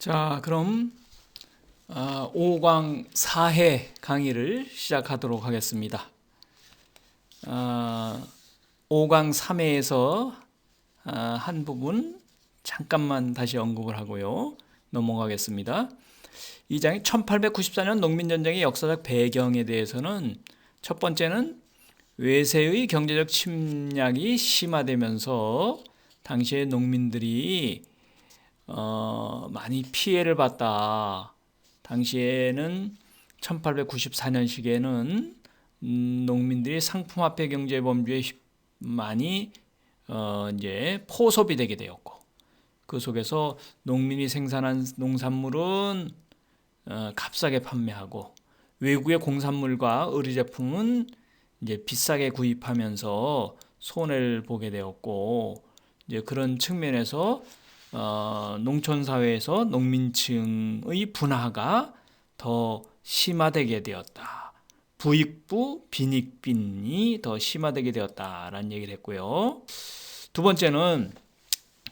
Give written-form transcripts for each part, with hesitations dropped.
자, 그럼 5강 4회 강의를 시작하도록 하겠습니다. 5강 3회에서 한 부분 잠깐만 다시 언급을 하고요. 넘어가겠습니다. 이 장이 1894년 농민전쟁의 역사적 배경에 대해서는 첫 번째는 외세의 경제적 침략이 심화되면서 당시의 농민들이 많이 피해를 봤다. 당시에는 1894년식에는 농민들이 상품화폐 경제 범주에 많이 이제 포섭이 되게 되었고, 그 속에서 농민이 생산한 농산물은 값싸게 판매하고 외국의 공산물과 의류 제품은 이제 비싸게 구입하면서 손해를 보게 되었고, 이제 그런 측면에서 농촌 사회에서 농민층의 분화가 더 심화되게 되었다. 부익부 빈익빈이 더 심화되게 되었다라는 얘기를 했고요. 두 번째는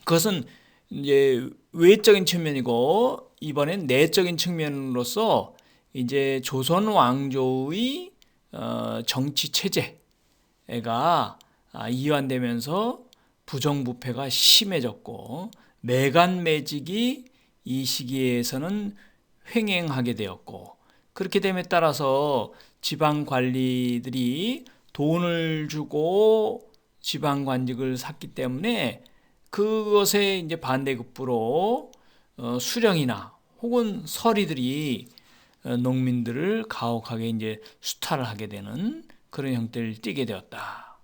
그것은 이제 외적인 측면이고, 이번엔 내적인 측면으로서 이제 조선 왕조의 정치 체제가 이완되면서 부정부패가 심해졌고, 매간매직이 이 시기에서는 횡행하게 되었고, 그렇게 됨에 따라서 지방 관리들이 돈을 주고 지방 관직을 샀기 때문에 그것에 이제 반대급부로 수령이나 혹은 서리들이 농민들을 가혹하게 이제 수탈을 하게 되는 그런 형태를 띠게 되었다.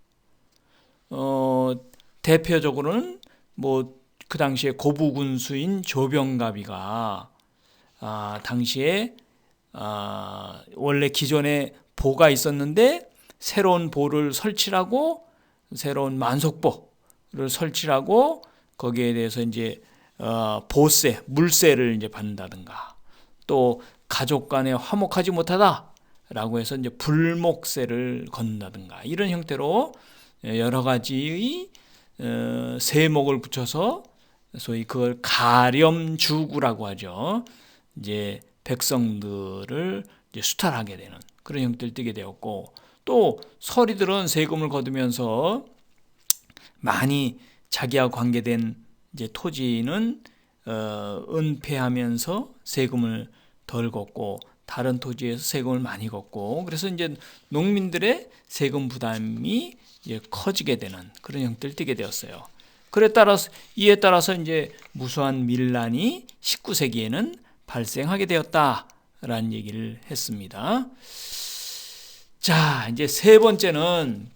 대표적으로는 그 당시에 고부군수인 조병갑이가 당시에 원래 기존에 보가 있었는데 새로운 보를 설치하고 새로운 만석보를 설치하고 거기에 대해서 이제 보세, 물세를 이제 받는다든가, 또 가족 간에 화목하지 못하다라고 해서 이제 불목세를 걷는다든가, 이런 형태로 여러 가지의 세목을 붙여서 소위 그걸 가렴주구라고 하죠. 이제 백성들을 이제 수탈하게 되는 그런 형태를 띠게 되었고, 또 서리들은 세금을 거두면서 많이 자기와 관계된 이제 토지는 은폐하면서 세금을 덜 걷고, 다른 토지에서 세금을 많이 걷고, 그래서 이제 농민들의 세금 부담이 이제 커지게 되는 그런 형태를 띠게 되었어요. 이에 따라서 이제 무수한 밀란이 19세기에는 발생하게 되었다라는 얘기를 했습니다. 자, 이제 세 번째는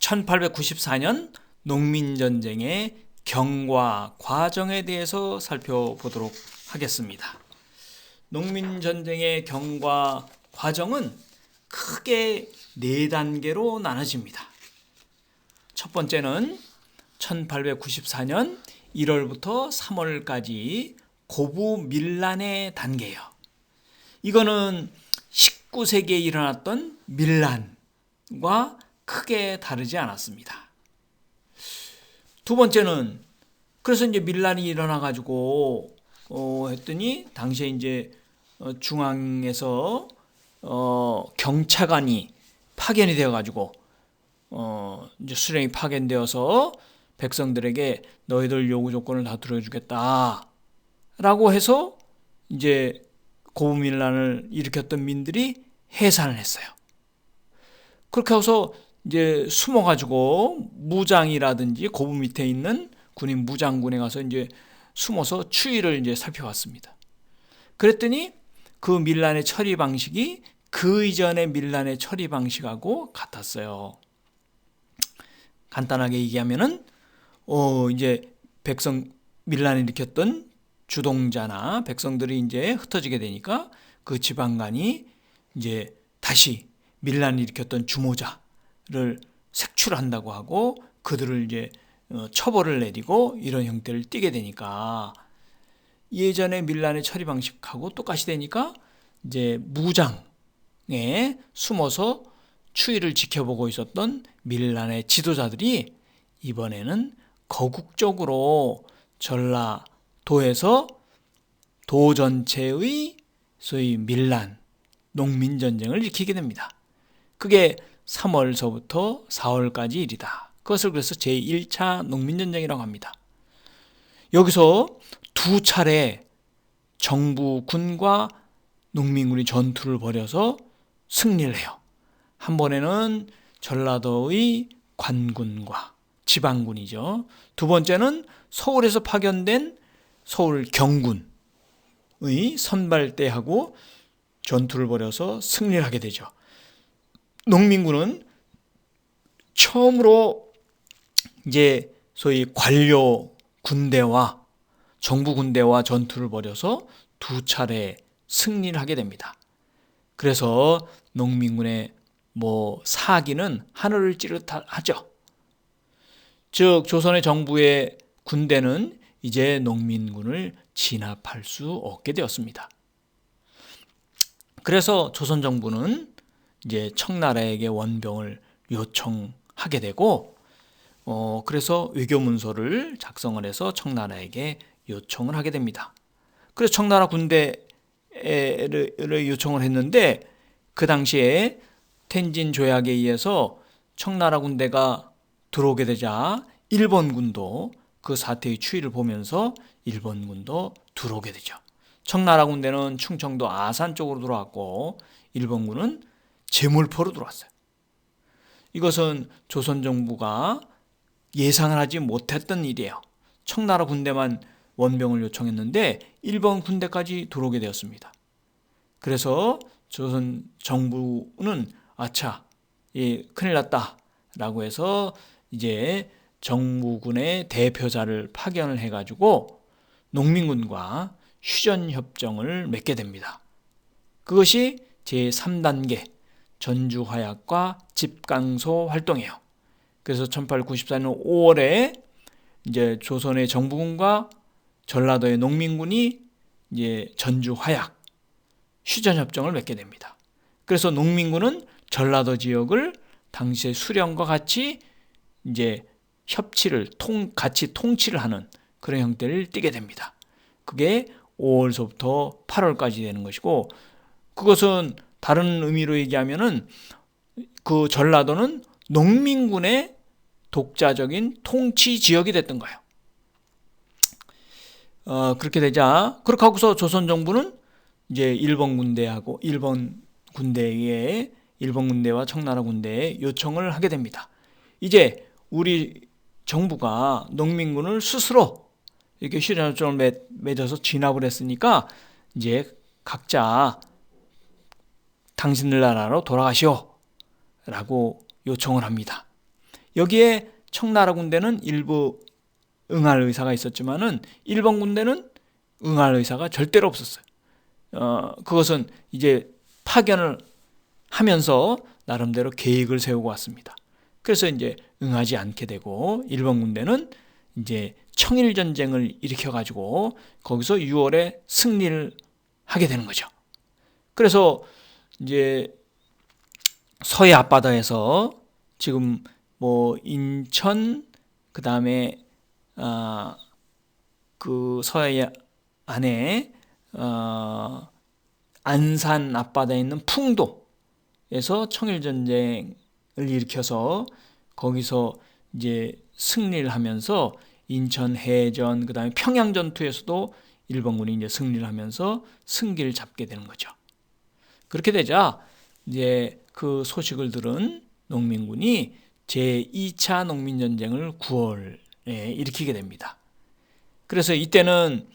1894년 농민전쟁의 경과 과정에 대해서 살펴보도록 하겠습니다. 농민전쟁의 경과 과정은 크게 4단계로 나눠집니다. 첫 번째는 1894년 1월부터 3월까지 고부 밀란의 단계예요. 이거는 19세기에 일어났던 밀란과 크게 다르지 않았습니다. 두 번째는 그래서 이제 밀란이 일어나 가지고 했더니 당시에 이제 중앙에서 경차관이 파견이 되어 가지고 이제 수령이 파견되어서 백성들에게 너희들 요구 조건을 다 들어주겠다 라고 해서 이제 고부밀란을 일으켰던 민들이 해산을 했어요. 그렇게 해서 이제 숨어가지고 무장이라든지 고부 밑에 있는 군인 무장군에 가서 이제 숨어서 추이를 이제 살펴봤습니다. 그랬더니 그 밀란의 처리 방식이 그 이전의 밀란의 처리 방식하고 같았어요. 간단하게 얘기하면은 이제 밀란을 일으켰던 주동자나 백성들이 이제 흩어지게 되니까 그 지방간이 이제 다시 밀란을 일으켰던 주모자를 색출한다고 하고 그들을 이제 처벌을 내리고 이런 형태를 띠게 되니까, 예전의 밀란의 처리 방식하고 똑같이 되니까 이제 무장에 숨어서 추이를 지켜보고 있었던 밀란의 지도자들이 이번에는 거국적으로 전라도에서 도 전체의 소위 밀란, 농민전쟁을 일으키게 됩니다. 그게 3월서부터 4월까지 일이다. 그것을 그래서 제1차 농민전쟁이라고 합니다. 여기서 두 차례 정부군과 농민군이 전투를 벌여서 승리를 해요. 한 번에는 전라도의 관군과 지방군이죠. 두 번째는 서울에서 파견된 서울 경군의 선발대하고 전투를 벌여서 승리를 하게 되죠. 농민군은 처음으로 이제 소위 관료 군대와 정부 군대와 전투를 벌여서 두 차례 승리를 하게 됩니다. 그래서 농민군의 사기는 하늘을 찌릿하죠. 즉 조선의 정부의 군대는 이제 농민군을 진압할 수 없게 되었습니다. 그래서 조선 정부는 이제 청나라에게 원병을 요청하게 되고, 그래서 외교문서를 작성을 해서 청나라에게 요청을 하게 됩니다. 그래서 청나라 군대를 요청을 했는데, 그 당시에 텐진 조약에 의해서 청나라 군대가 들어오게 되자 일본군도 그 사태의 추이를 보면서 일본군도 들어오게 되죠. 청나라 군대는 충청도 아산 쪽으로 들어왔고 일본군은 제물포로 들어왔어요. 이것은 조선 정부가 예상을 하지 못했던 일이에요. 청나라 군대만 원병을 요청했는데 일본 군대까지 들어오게 되었습니다. 그래서 조선 정부는 아차, 큰일 났다라고 해서 이제 정부군의 대표자를 파견을 해가지고 농민군과 휴전협정을 맺게 됩니다. 그것이 제3단계 전주화약과 집강소 활동이에요. 그래서 1894년 5월에 이제 조선의 정부군과 전라도의 농민군이 이제 전주화약 휴전협정을 맺게 됩니다. 그래서 농민군은 전라도 지역을 당시의 수령과 같이 이제 협치를 같이 통치를 하는 그런 형태를 띠게 됩니다. 그게 5월서부터 8월까지 되는 것이고, 그것은 다른 의미로 얘기하면은 그 전라도는 농민군의 독자적인 통치 지역이 됐던 거예요. 그렇게 되자, 그렇게 하고서 조선 정부는 이제 일본 군대와 청나라 군대에 요청을 하게 됩니다. 이제 우리 정부가 농민군을 스스로 이렇게 휴전협정을 맺어서 진압을 했으니까 이제 각자 당신들 나라로 돌아가시오 라고 요청을 합니다. 여기에 청나라 군대는 일부 응할 의사가 있었지만은 일본 군대는 응할 의사가 절대로 없었어요. 그것은 이제 파견을 하면서 나름대로 계획을 세우고 왔습니다. 그래서 이제 응하지 않게 되고 일본 군대는 이제 청일전쟁을 일으켜가지고 거기서 6월에 승리를 하게 되는 거죠. 그래서 이제 서해 앞바다에서 지금 인천, 그 다음에 그 서해 안에 안산 앞바다에 있는 풍도에서 청일전쟁을 일으켜서 거기서 이제 승리를 하면서 인천 해전, 그 다음에 평양 전투에서도 일본군이 이제 승리를 하면서 승기를 잡게 되는 거죠. 그렇게 되자 이제 그 소식을 들은 농민군이 제2차 농민전쟁을 9월에 일으키게 됩니다. 그래서 이때는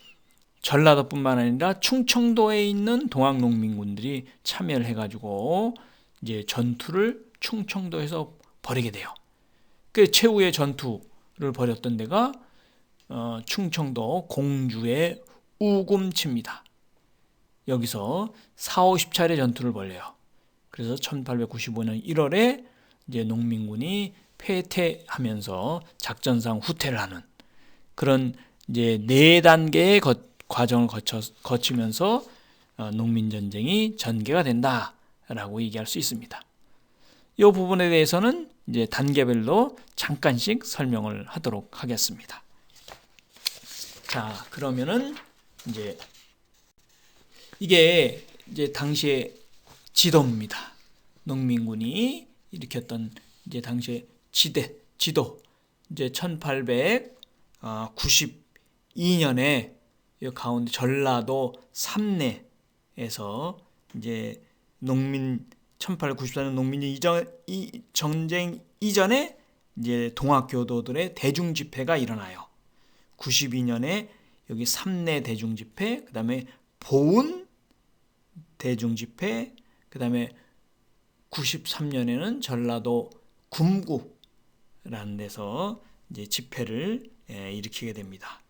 전라도뿐만 아니라 충청도에 있는 동학 농민군들이 참여를 해가지고 이제 전투를 충청도에서 벌이게 돼요. 그 최후의 전투를 벌였던 데가 충청도 공주의 우금치입니다. 여기서 40-50차례 전투를 벌여요. 그래서 1895년 1월에 이제 농민군이 패퇴하면서 작전상 후퇴를 하는 그런 이제 4단계의 과정을 거치면서 농민전쟁이 전개가 된다라고 얘기할 수 있습니다. 이 부분에 대해서는 이제 단계별로 잠깐씩 설명을 하도록 하겠습니다. 자, 그러면은 이제 이게 이제 당시의 지도입니다. 농민군이 일으켰던 이제 당시의 지도. 이제 1892년에 가운데 전라도 삼내에서 이제 1894년 농민 전쟁 이전에 이제 동학교도들의 대중 집회가 일어나요. 92년에 여기 삼내 대중 집회, 그다음에 보은 대중 집회, 그다음에 93년에는 전라도 금구라는 데서 이제 집회를 일으키게 됩니다.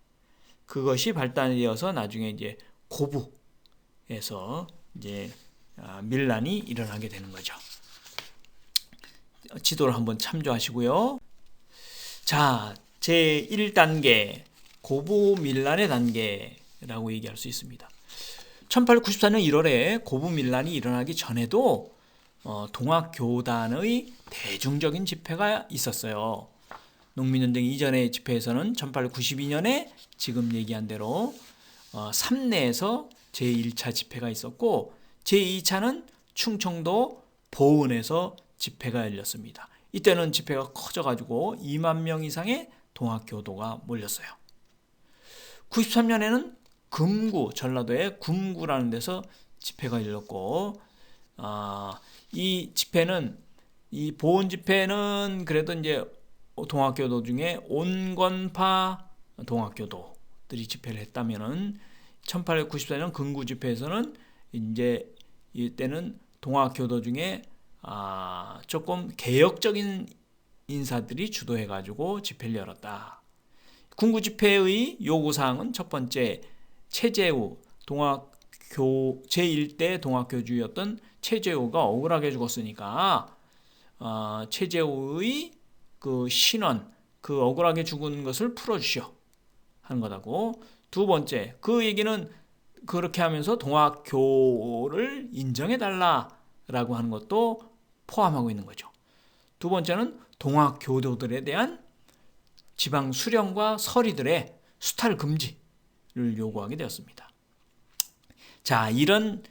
그것이 발단되어서 나중에 이제 고부에서 이제 밀란이 일어나게 되는 거죠. 지도를 한번 참조하시고요. 자, 제1단계 고부 밀란의 단계라고 얘기할 수 있습니다. 1894년 1월에 고부 밀란이 일어나기 전에도 동학교단의 대중적인 집회가 있었어요. 농민전쟁 이전의 집회에서는 1892년에 지금 얘기한 대로 삼내에서 제1차 집회가 있었고, 제2차는 충청도 보은에서 집회가 열렸습니다. 이때는 집회가 커져가지고 2만 명 이상의 동학교도가 몰렸어요. 93년에는 전라도의 금구라는 데서 집회가 열렸고, 이 집회는, 이 보은 집회는 그래도 이제 동학교도 중에 온건파 동학교도들이 집회를 했다면은 1894년 금구 집회에서는 이제 이때는 동학교도 중에 조금 개혁적인 인사들이 주도해가지고 집회를 열었다. 금구 집회의 요구사항은 첫 번째, 최재우 제1대 동학교주였던 최재우가 억울하게 죽었으니까 최재우의 그 신원, 그 억울하게 죽은 것을 풀어주시오 하는 거다고. 두 번째, 그 얘기는 그렇게 하면서 동학교를 인정해달라라고 하는 것도 포함하고 있는 거죠. 두 번째는 동학교도들에 대한 지방 수령과 서리들의 수탈 금지를 요구하게 되었습니다. 자, 이런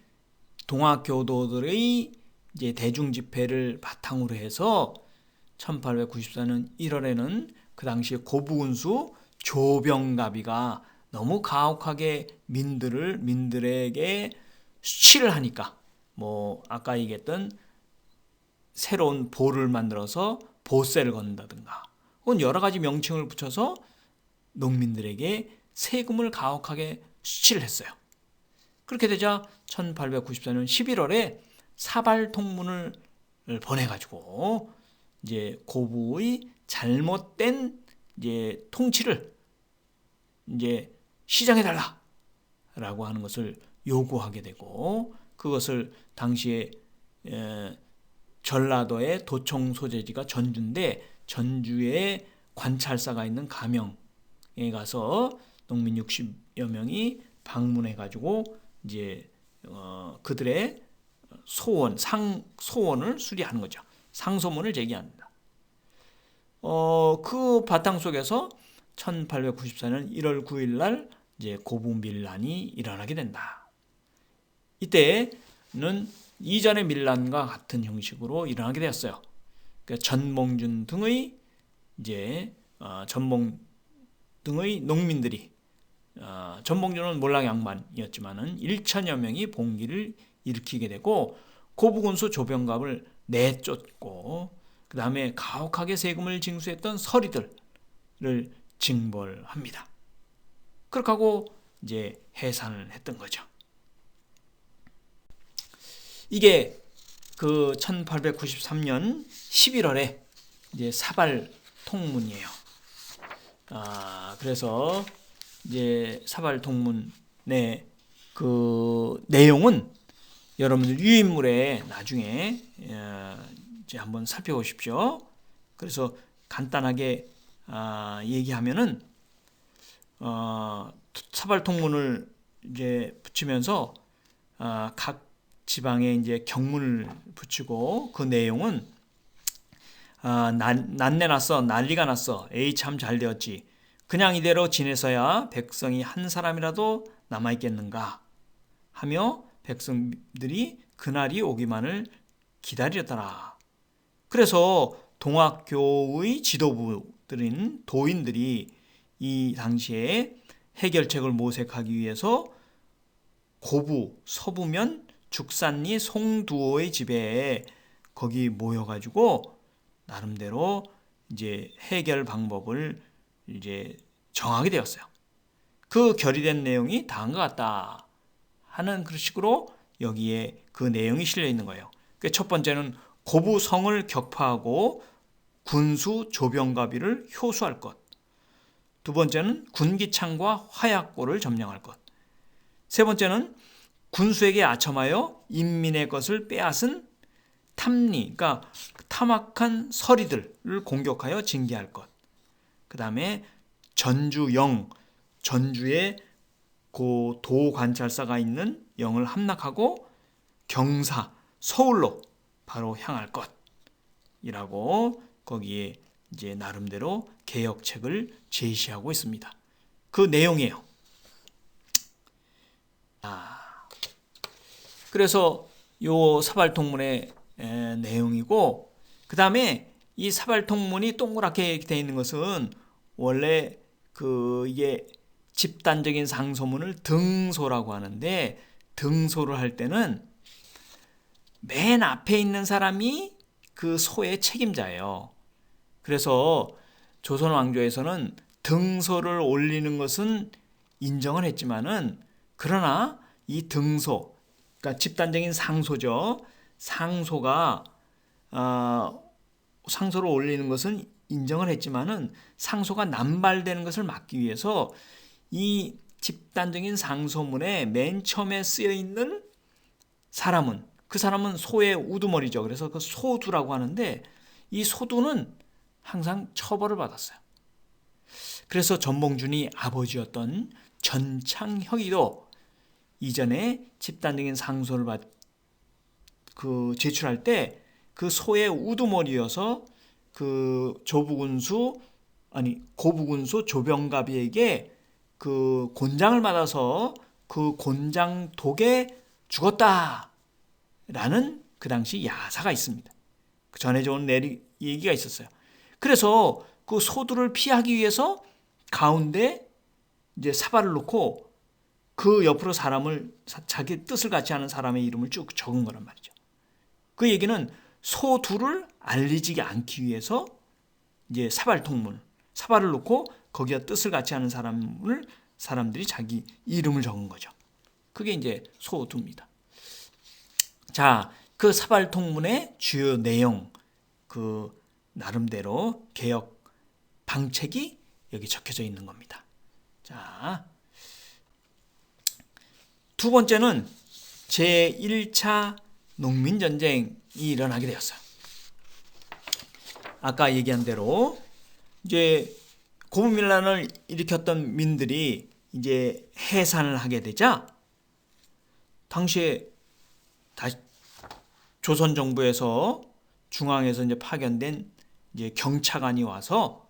동학교도들의 이제 대중 집회를 바탕으로 해서 1894년 1월에는 그 당시에 고부군수 조병갑이가 너무 가혹하게 민들에게 수치를 하니까, 아까 얘기했던 새로운 보를 만들어서 보세를 건다든가, 혹은 여러 가지 명칭을 붙여서 농민들에게 세금을 가혹하게 수치를 했어요. 그렇게 되자 1894년 11월에 사발통문을 보내가지고 이제 고부의 잘못된 이제 통치를 이제 시정해달라라고 하는 것을 요구하게 되고, 그것을 당시에 전라도의 도청 소재지가 전주인데, 전주에 관찰사가 있는 가명에 가서 농민 60여 명이 방문해가지고 이제 그들의 소원을 수리하는 거죠. 상소문을 제기합니다. 그 바탕 속에서 1894년 1월 9일 날 이제 고부 밀란이 일어나게 된다. 이때는 이전의 밀란과 같은 형식으로 일어나게 되었어요. 그러니까 전몽준 등의 농민들이, 전몽준은 몰락양반이었지만은 1천여 명이 봉기를 일으키게 되고, 고부군수 조병갑을 내쫓고, 그 다음에 가혹하게 세금을 징수했던 서리들을 징벌합니다. 그렇게 하고 이제 해산을 했던 거죠. 이게 그 1893년 11월에 이제 사발 통문이에요. 그래서 이제 사발 통문의 그 내용은 여러분들 유인물에 나중에 이제 한번 살펴보십시오. 그래서 간단하게 얘기하면은 사발 통문을 이제 붙이면서 각 지방에 이제 경문을 붙이고, 그 내용은 난내 났어, 난리가 났어, 에이 참 잘 되었지, 그냥 이대로 지내서야 백성이 한 사람이라도 남아있겠는가 하며 백성들이 그날이 오기만을 기다리더라. 그래서 동학교의 지도부들인 도인들이 이 당시에 해결책을 모색하기 위해서 고부 서부면 죽산리 송두호의 집에 거기 모여가지고 나름대로 이제 해결 방법을 이제 정하게 되었어요. 그 결의된 내용이 다음과 같다 하는 그런 식으로 여기에 그 내용이 실려 있는 거예요. 첫 번째는 고부성을 격파하고 군수 조병가비를 효수할 것. 두 번째는 군기창과 화약고를 점령할 것. 세 번째는 군수에게 아첨하여 인민의 것을 빼앗은 탐리, 그러니까 탐악한 서리들을 공격하여 징계할 것. 그 다음에 전주영, 전주에 그 도관찰사가 있는 영을 함락하고 경사, 서울로 바로 향할 것이라고 거기에 이제 나름대로 개혁책을 제시하고 있습니다. 그 내용이에요. 그래서 요 사발통문의 내용이고, 그 다음에 이 사발통문이 동그랗게 되어 있는 것은 원래 이게 집단적인 상소문을 등소라고 하는데, 등소를 할 때는 맨 앞에 있는 사람이 그 소의 책임자예요. 그래서 조선 왕조에서는 등소를 올리는 것은 인정을 했지만은, 그러나 이 등소, 그러니까 집단적인 상소죠. 상소가 상소를 올리는 것은 인정을 했지만은 상소가 남발되는 것을 막기 위해서 이 집단적인 상소문에 맨 처음에 쓰여 있는 사람은, 그 사람은 소의 우두머리죠. 그래서 그 소두라고 하는데, 이 소두는 항상 처벌을 받았어요. 그래서 전봉준이 아버지였던 전창혁이도 이전에 집단적인 상소를 제출할 때 그 소의 우두머리여서 그 고부군수 조병가비에게 그 곤장을 맞아서 그 곤장 독에 죽었다라는 그 당시 야사가 있습니다. 전해져 온 얘기가 있었어요. 그래서 그 소두를 피하기 위해서 가운데 이제 사발을 놓고 그 옆으로 자기 뜻을 같이 하는 사람의 이름을 쭉 적은 거란 말이죠. 그 얘기는 소두를 알리지 않기 위해서 이제 사발을 놓고 거기에 뜻을 같이 하는 사람들이 자기 이름을 적은 거죠. 그게 이제 소두입니다. 자, 그 사발통문의 주요 내용, 그 나름대로 개혁 방책이 여기 적혀져 있는 겁니다. 자, 두 번째는 제1차 농민전쟁이 일어나게 되었어요. 아까 얘기한 대로 이제 고부민란을 일으켰던 민들이 이제 해산을 하게 되자, 당시에 조선 정부에서 중앙에서 이제 파견된 이제 경차관이 와서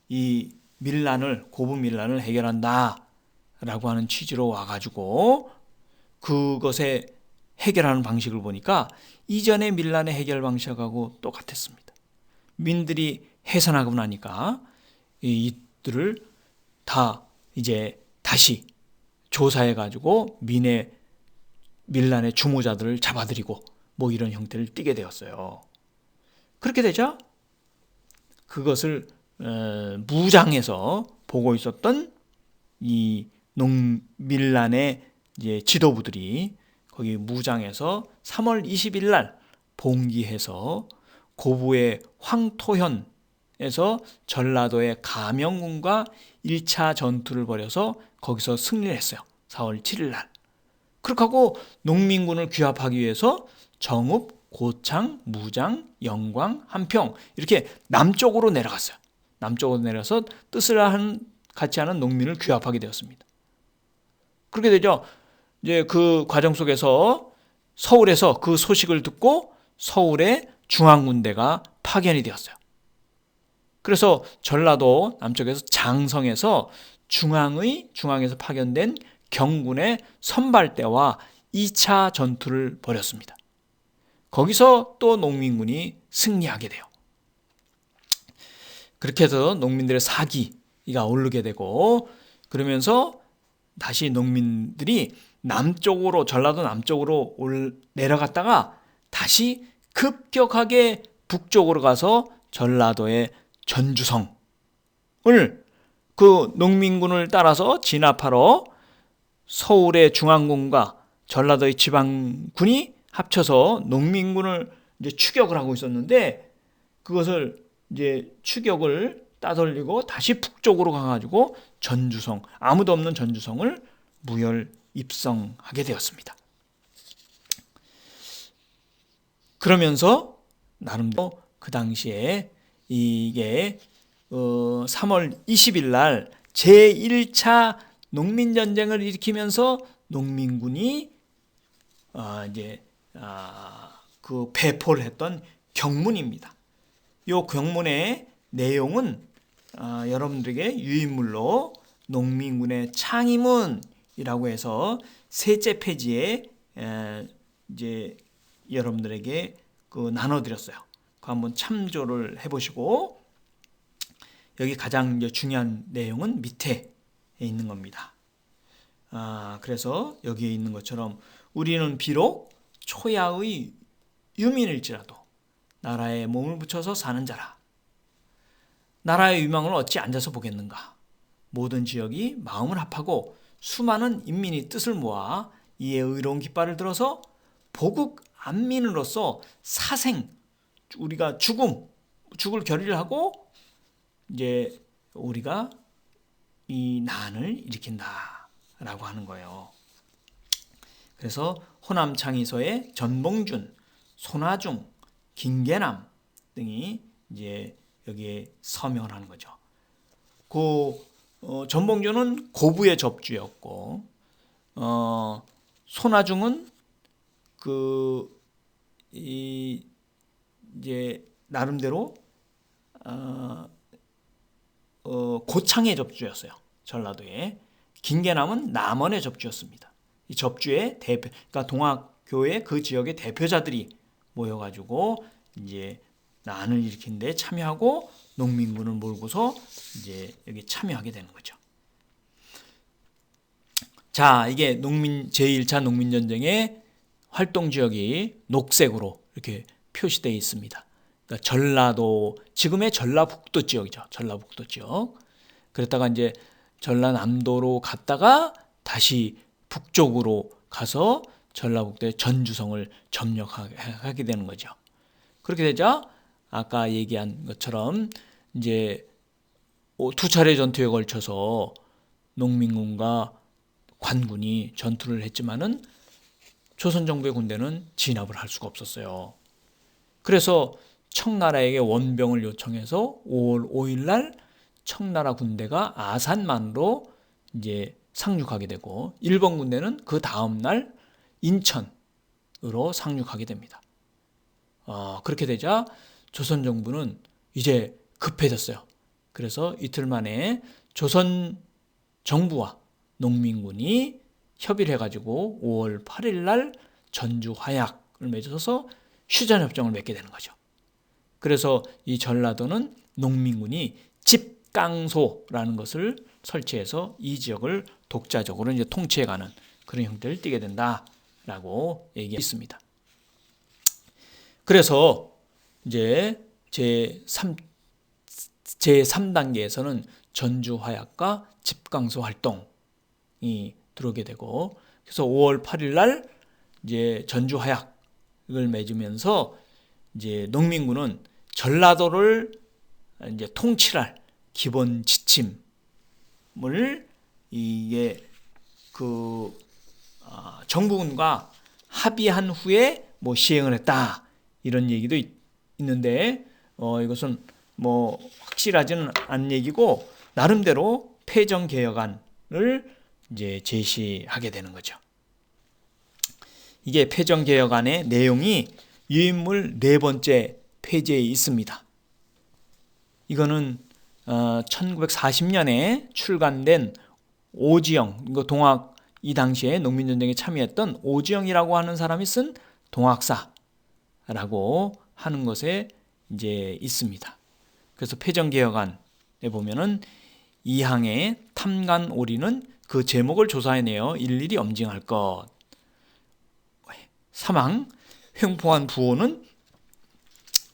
이 고부 밀란을 해결한다라고 하는 취지로 와가지고 그것에 해결하는 방식을 보니까 이전의 밀란의 해결 방식하고 똑같았습니다. 민들이 해산하고 나니까 이들을 다 이제 다시 조사해가지고 밀란의 주모자들을 잡아들이고 뭐 이런 형태를 띠게 되었어요. 그렇게 되자 그것을 무장해서 보고 있었던 이 밀란의 이제 지도부들이 거기 무장해서 3월 20일 날 봉기해서 고부의 황토현에서 전라도의 가명군과 1차 전투를 벌여서 거기서 승리를 했어요. 4월 7일 날. 그렇게 하고 농민군을 규합하기 위해서 정읍, 고창, 무장, 영광, 한평 이렇게 남쪽으로 내려갔어요. 남쪽으로 내려서 뜻을 같이 하는 농민을 규합하게 되었습니다. 그렇게 되죠. 이제 그 과정 속에서 서울에서 그 소식을 듣고 서울에 중앙군대가 파견이 되었어요. 그래서 전라도 남쪽에서 장성에서 중앙에서 파견된 경군의 선발대와 2차 전투를 벌였습니다. 거기서 또 농민군이 승리하게 돼요. 그렇게 해서 농민들의 사기가 오르게 되고, 그러면서 다시 농민들이 남쪽으로, 전라도 남쪽으로 내려갔다가 다시 급격하게 북쪽으로 가서 전라도의 전주성을 그 농민군을 따라서 진압하러 서울의 중앙군과 전라도의 지방군이 합쳐서 농민군을 이제 추격을 하고 있었는데, 그것을 이제 추격을 따돌리고 다시 북쪽으로 가가지고 전주성, 아무도 없는 전주성을 무혈 입성하게 되었습니다. 그러면서 나름대로 그 당시에 이게 3월 20일 날 제1차 농민전쟁을 일으키면서 농민군이 그 배포를 했던 경문입니다. 이 경문의 내용은 여러분들에게 유인물로 농민군의 창의문이라고 해서 셋째 페이지에 이제 여러분들에게 나눠드렸어요. 그 한번 참조를 해보시고, 여기 가장 이제 중요한 내용은 밑에 있는 겁니다. 그래서 여기에 있는 것처럼 우리는 비록 초야의 유민일지라도 나라에 몸을 붙여서 사는 자라. 나라의 유망을 어찌 앉아서 보겠는가. 모든 지역이 마음을 합하고 수많은 인민이 뜻을 모아 이에 의로운 깃발을 들어서 보국 안민으로서 사생, 우리가 죽을 결의를 하고 이제 우리가 이 난을 일으킨다라고 하는 거예요. 그래서 호남 창의서의 전봉준, 손아중, 김계남 등이 이제 여기에 서명을 하는 거죠. 전봉준은 고부의 접주였고, 손아중은 이제 나름대로 고창의 접주였어요. 전라도에. 김계남은 남원의 접주였습니다. 이 접주의 대표, 그러니까 동학교의 그 지역의 대표자들이 모여가지고 이제 난을 일으킨 데 참여하고 농민군을 몰고서 이제 여기 참여하게 되는 거죠. 자, 이게 제1차 농민전쟁의 활동 지역이 녹색으로 이렇게 표시되어 있습니다. 그러니까 전라도, 지금의 전라북도 지역이죠. 전라북도 지역. 그랬다가 이제 전라남도로 갔다가 다시 북쪽으로 가서 전라북도의 전주성을 점령하게 되는 거죠. 그렇게 되자 아까 얘기한 것처럼 이제 두 차례 전투에 걸쳐서 농민군과 관군이 전투를 했지만은 조선 정부의 군대는 진압을 할 수가 없었어요. 그래서 청나라에게 원병을 요청해서 5월 5일 날 청나라 군대가 아산만으로 이제 상륙하게 되고, 일본 군대는 그 다음 날 인천으로 상륙하게 됩니다. 그렇게 되자 조선 정부는 이제 급해졌어요. 그래서 이틀 만에 조선 정부와 농민군이 협의를 해가지고 5월 8일 날 전주 화약을 맺어서 휴전협정을 맺게 되는 거죠. 그래서 이 전라도는 농민군이 집강소라는 것을 설치해서 이 지역을 독자적으로 이제 통치해가는 그런 형태를 띠게 된다라고 얘기했습니다. 그래서 이제 제3단계에서는 전주 화약과 집강소 활동이 들어오게 되고, 그래서 5월 8일 날 이제 전주 화약을 맺으면서 이제 농민군은 전라도를 이제 통치할 기본 지침을 이게 정부군과 합의한 후에 뭐 시행을 했다, 이런 얘기도 있는데 이것은 뭐 확실하지는 않은 얘기고, 나름대로 패정개혁안을 이제 제시하게 되는 거죠. 이게 패정개혁안의 내용이 유인물 4번째 페이지에 있습니다. 이거는 1940년에 출간된 오지영, 동학 이 당시에 농민전쟁에 참여했던 오지영이라고 하는 사람이 쓴 동학사라고 하는 것에 이제 있습니다. 그래서 패전개혁안에 보면은 이항의 탐관 오리는 그 제목을 조사해내어 일일이 엄징할 것. 3항 횡포한 부호는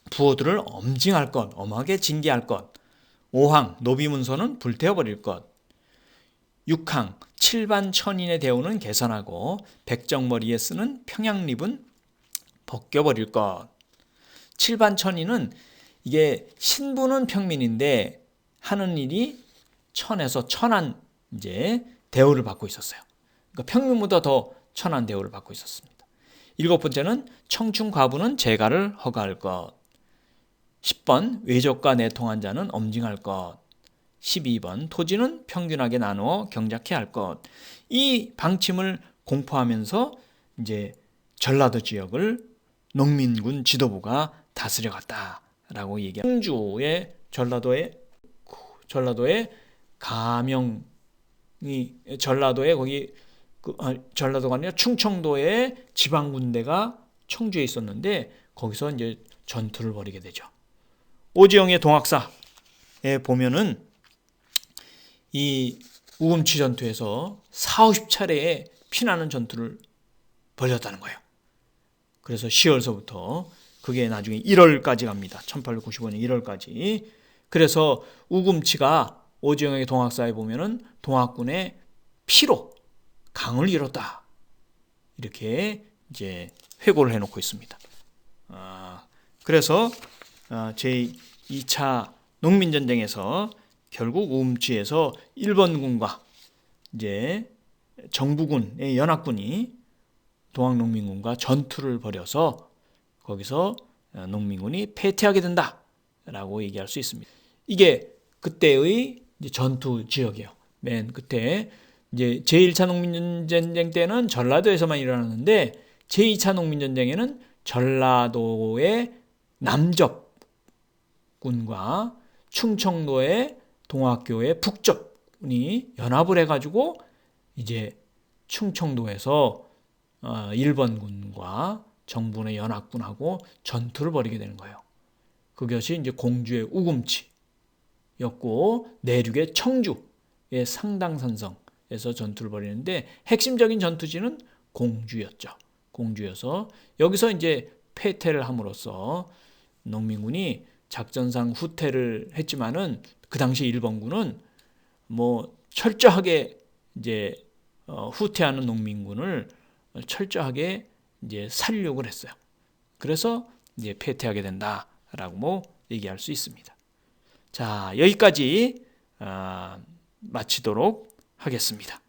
부호들을 엄징할 것, 엄하게 징계할 것. 5항 노비문서는 불태워버릴 것. 6항 칠반 천인의 대우는 개선하고 백정머리에 쓰는 평양립은 벗겨버릴 것. 칠반 천인은 이게 신부는 평민인데 하는 일이 천에서 천한 이제 대우를 받고 있었어요. 그러니까 평민보다 더 천한 대우를 받고 있었습니다. 7번째는 청춘 과부는 재가를 허가할 것. 10번 외적과 내통한 자는 엄징할 것. 12번 토지는 평균하게 나누어 경작해 할 것. 이 방침을 공포하면서 이제 전라도 지역을 농민군 지도부가 다스려갔다라고 얘기합니다. 청주의 전라도의 가명이 전라도에 거기 전라도가 아니라 충청도의 지방 군대가 청주에 있었는데 거기서 이제 전투를 벌이게 되죠. 오지영의 동학사에 보면은 이 우금치 전투에서 40~50차례의 피나는 전투를 벌였다는 거예요. 그래서 10월서부터 그게 나중에 1월까지 갑니다. 1895년 1월까지. 그래서 우금치가 오지영의 동학사에 보면은 동학군의 피로 강을 잃었다. 이렇게 이제 회고를 해놓고 있습니다. 그래서 제2차 농민전쟁에서 결국 우금치에서 일본군과 이제 정부군의 연합군이 동학농민군과 전투를 벌여서 거기서 농민군이 패퇴하게 된다라고 얘기할 수 있습니다. 이게 그때의 이제 전투 지역이에요. 맨 끝에 이제 제1차 농민전쟁 때는 전라도에서만 일어났는데 제2차 농민전쟁에는 전라도의 남접군과 충청도의 동학교의 북접군이 연합을 해가지고 이제 충청도에서 일본군과 정부의 연합군하고 전투를 벌이게 되는 거예요. 그것이 이제 공주의 우금치였고 내륙의 청주의 상당산성에서 전투를 벌이는데 핵심적인 전투지는 공주였죠. 공주여서 여기서 이제 패퇴를 함으로써 농민군이 작전상 후퇴를 했지만은 그 당시 일본군은 뭐 철저하게 이제 후퇴하는 농민군을 철저하게 이제 살육을 했어요. 그래서 이제 패퇴하게 된다라고 얘기할 수 있습니다. 자, 여기까지 마치도록 하겠습니다.